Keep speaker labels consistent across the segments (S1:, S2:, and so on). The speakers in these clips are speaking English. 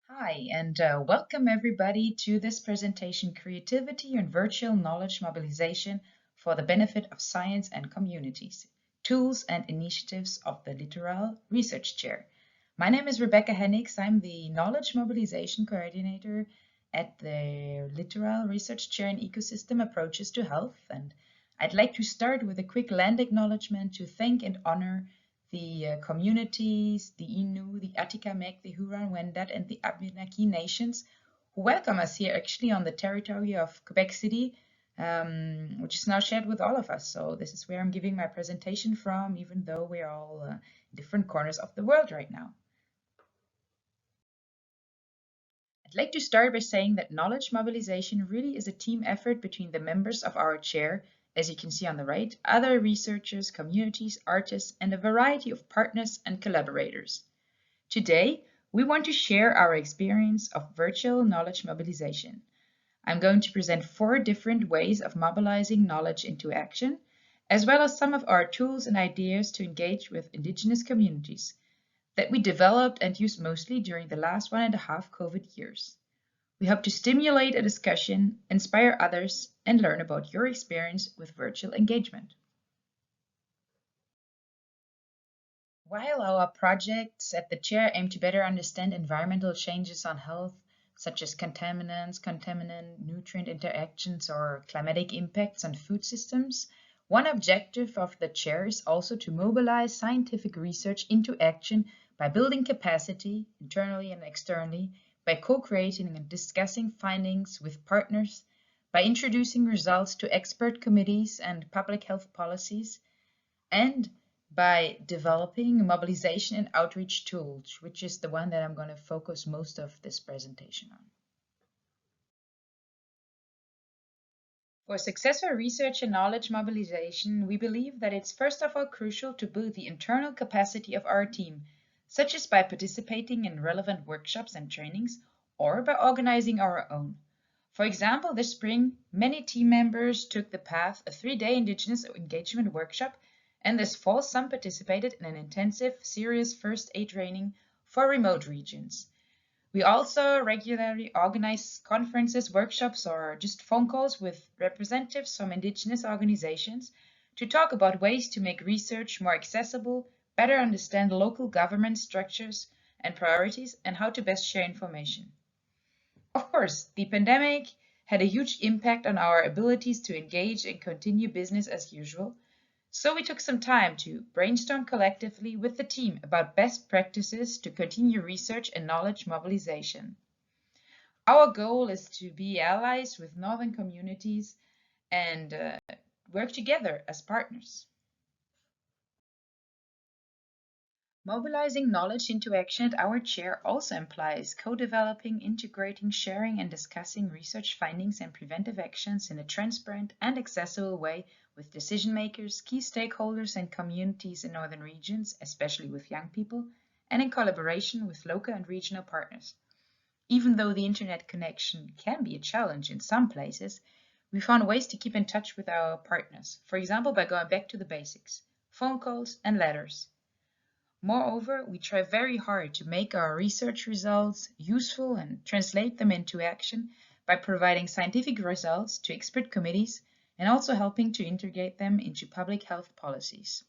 S1: Hi, and welcome everybody to this presentation, Creativity and Virtual Knowledge Mobilization for the Benefit of Science and Communities, Tools and Initiatives of the Littoral Research Chair. My name is Rebecca Hennigs. I'm the Knowledge Mobilization Coordinator at the Littoral Research Chair in Ecosystem Approaches to Health, and I'd like to start with a quick land acknowledgement to thank and honor the communities, the Innu, the Atikamekw, the Huron-Wendat, and the Abenaki nations who welcome us here actually on the territory of Quebec City, which is now shared with all of us. So this is where I'm giving my presentation from, even though we're all in different corners of the world right now. I'd like to start by saying that knowledge mobilization really is a team effort between the members of our chair, as you can see on the right, other researchers, communities, artists, and a variety of partners and collaborators. Today, we want to share our experience of virtual knowledge mobilization. I'm going to present 4 different ways of mobilizing knowledge into action, as well as some of our tools and ideas to engage with Indigenous communities that we developed and used mostly during the last 1.5 COVID years. We hope to stimulate a discussion, inspire others, and learn about your experience with virtual engagement. While our projects at the chair aim to better understand environmental changes on health, such as contaminants, contaminant-nutrient interactions, or climatic impacts on food systems, one objective of the chair is also to mobilize scientific research into action by building capacity, internally and externally, by co-creating and discussing findings with partners, by introducing results to expert committees and public health policies, and by developing mobilization and outreach tools, which is the one that I'm going to focus most of this presentation on. For successful research and knowledge mobilization, we believe that it's first of all crucial to build the internal capacity of our team, such as by participating in relevant workshops and trainings, or by organizing our own. For example, this spring, many team members took the path a 3-day Indigenous engagement workshop, and this fall some participated in an intensive, serious first aid training for remote regions. We also regularly organize conferences, workshops, or just phone calls with representatives from Indigenous organizations to talk about ways to make research more accessible, better understand local government structures and priorities, and how to best share information. Of course, the pandemic had a huge impact on our abilities to engage and continue business as usual, so we took some time to brainstorm collectively with the team about best practices to continue research and knowledge mobilization. Our goal is to be allies with northern communities and work together as partners. Mobilizing knowledge into action at our chair also implies co-developing, integrating, sharing, and discussing research findings and preventive actions in a transparent and accessible way with decision makers, key stakeholders, and communities in northern regions, especially with young people, and in collaboration with local and regional partners. Even though the internet connection can be a challenge in some places, we found ways to keep in touch with our partners, for example by going back to the basics, phone calls and letters. Moreover, we try very hard to make our research results useful and translate them into action by providing scientific results to expert committees and also helping to integrate them into public health policies.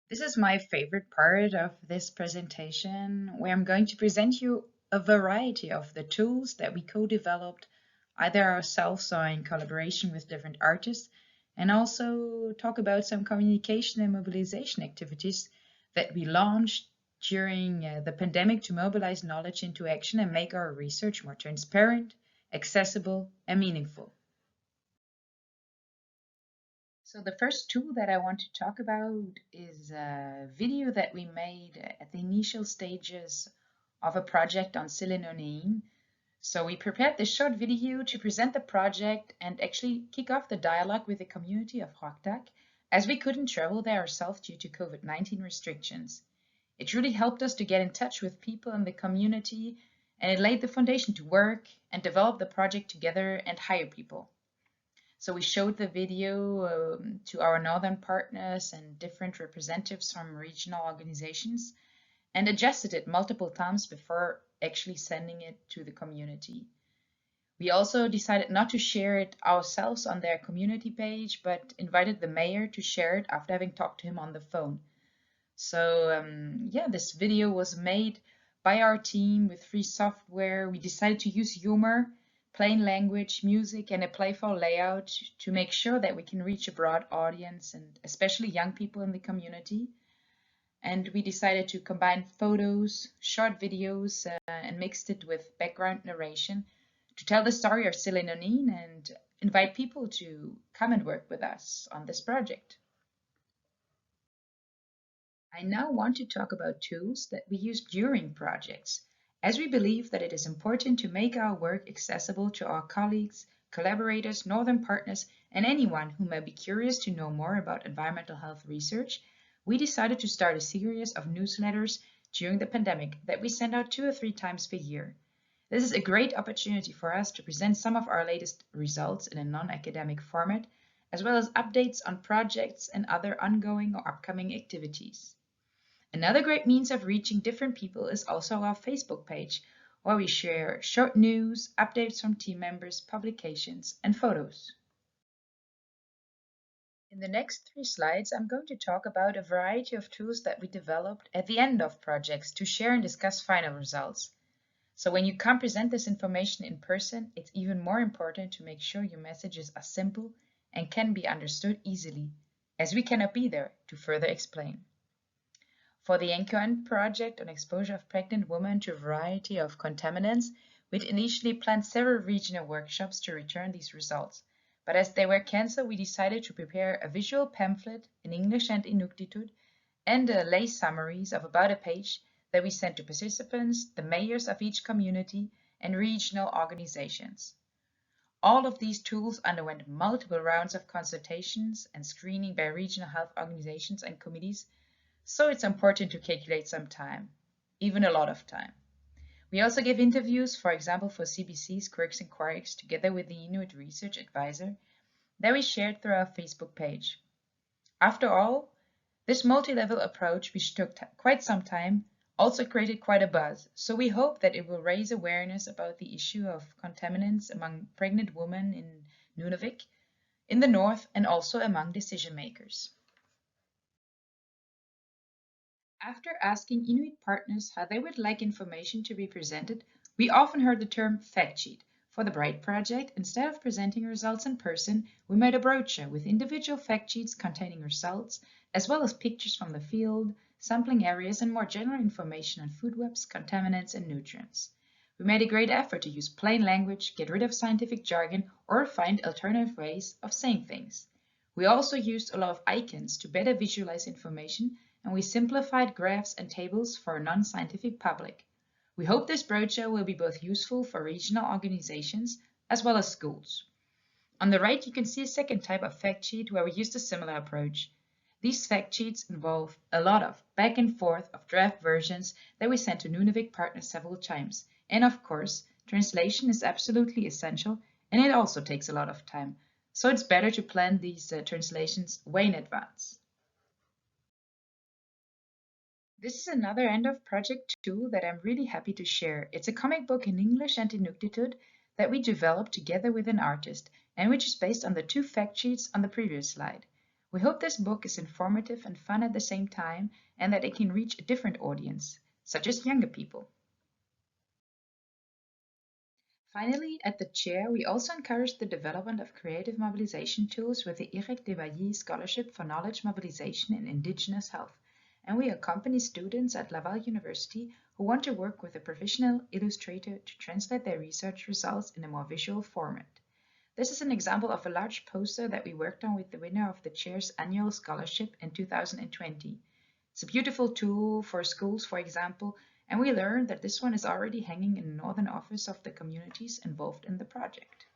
S1: This is my favorite part of this presentation, where I'm going to present you a variety of the tools that we co-developed either ourselves or in collaboration with different artists, and also talk about some communication and mobilization activities that we launched during the pandemic to mobilize knowledge into action and make our research more transparent, accessible, and meaningful. So the first tool that I want to talk about is a video that we made at the initial stages of a project on silinoneine. So we prepared this short video to present the project and actually kick off the dialogue with the community of Roktak, as we couldn't travel there ourselves due to COVID-19 restrictions. It really helped us to get in touch with people in the community, and it laid the foundation to work and develop the project together and hire people. So we showed the video to our northern partners and different representatives from regional organizations. and adjusted it multiple times before actually sending it to the community. We also decided not to share it ourselves on their community page, but invited the mayor to share it after having talked to him on the phone. So yeah, this video was made by our team with free software. We decided to use humor, plain language, music, and a playful layout to make sure that we can reach a broad audience and especially young people in the community. And we decided to combine photos, short videos, and mixed it with background narration to tell the story of Selenonin and invite people to come and work with us on this project. I now want to talk about tools that we use during projects, as we believe that it is important to make our work accessible to our colleagues, collaborators, Northern partners, and anyone who may be curious to know more about environmental health research. We decided to start a series of newsletters during the pandemic that we send out 2 or 3 times per year. This is a great opportunity for us to present some of our latest results in a non-academic format, as well as updates on projects and other ongoing or upcoming activities. Another great means of reaching different people is also our Facebook page, where we share short news, updates from team members, publications, and photos. In the next 3 slides, I'm going to talk about a variety of tools that we developed at the end of projects to share and discuss final results. So when you can't present this information in person, it's even more important to make sure your messages are simple and can be understood easily, as we cannot be there to further explain. For the NQN project on exposure of pregnant women to a variety of contaminants, we'd initially planned several regional workshops to return these results, but as they were cancelled, we decided to prepare a visual pamphlet in English and Inuktitut and lay summaries of about a page that we sent to participants, the mayors of each community, and regional organizations. All of these tools underwent multiple rounds of consultations and screening by regional health organizations and committees, so it's important to calculate some time, even a lot of time. We also gave interviews, for example, for CBC's Quirks and Quarks, together with the Inuit Research Advisor, that we shared through our Facebook page. After all, this multi-level approach, which took quite some time, also created quite a buzz, so we hope that it will raise awareness about the issue of contaminants among pregnant women in Nunavik, in the north, and also among decision makers. After asking Inuit partners how they would like information to be presented, we often heard the term fact sheet. For the Bright project, instead of presenting results in person, we made a brochure with individual fact sheets containing results, as well as pictures from the field, sampling areas, and more general information on food webs, contaminants, and nutrients. We made a great effort to use plain language, get rid of scientific jargon, or find alternative ways of saying things. We also used a lot of icons to better visualize information, and we simplified graphs and tables for a non-scientific public. We hope this brochure will be both useful for regional organizations as well as schools. On the right, you can see a second type of fact sheet where we used a similar approach. These fact sheets involve a lot of back and forth of draft versions that we sent to Nunavik partners several times. And of course, translation is absolutely essential, and it also takes a lot of time. So it's better to plan these translations way in advance. This is another end of project tool that I'm really happy to share. It's a comic book in English and Inuktitut that we developed together with an artist and which is based on the 2 fact sheets on the previous slide. We hope this book is informative and fun at the same time and that it can reach a different audience, such as younger people. Finally, at the chair, we also encouraged the development of creative mobilization tools with the Eric Debailly Scholarship for Knowledge Mobilization in Indigenous Health, and we accompany students at Laval University who want to work with a professional illustrator to translate their research results in a more visual format. This is an example of a large poster that we worked on with the winner of the chair's annual scholarship in 2020. It's a beautiful tool for schools, for example, and we learned that this one is already hanging in the northern office of the communities involved in the project.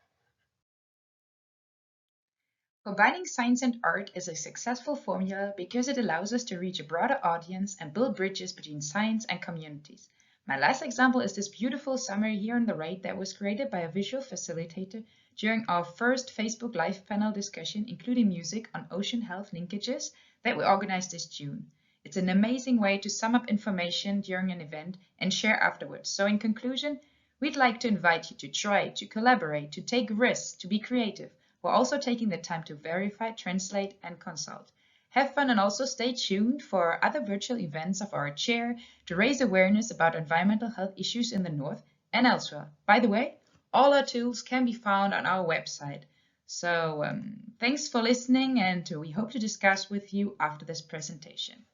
S1: Combining science and art is a successful formula because it allows us to reach a broader audience and build bridges between science and communities. My last example is this beautiful summary here on the right that was created by a visual facilitator during our first Facebook Live panel discussion, including music on ocean health linkages that we organized this June. It's an amazing way to sum up information during an event and share afterwards. So in conclusion, we'd like to invite you to try, to collaborate, to take risks, to be creative, while also taking the time to verify, translate, and consult. Have fun and also stay tuned for other virtual events of our chair to raise awareness about environmental health issues in the North and elsewhere. By the way, all our tools can be found on our website. So thanks for listening, and we hope to discuss with you after this presentation.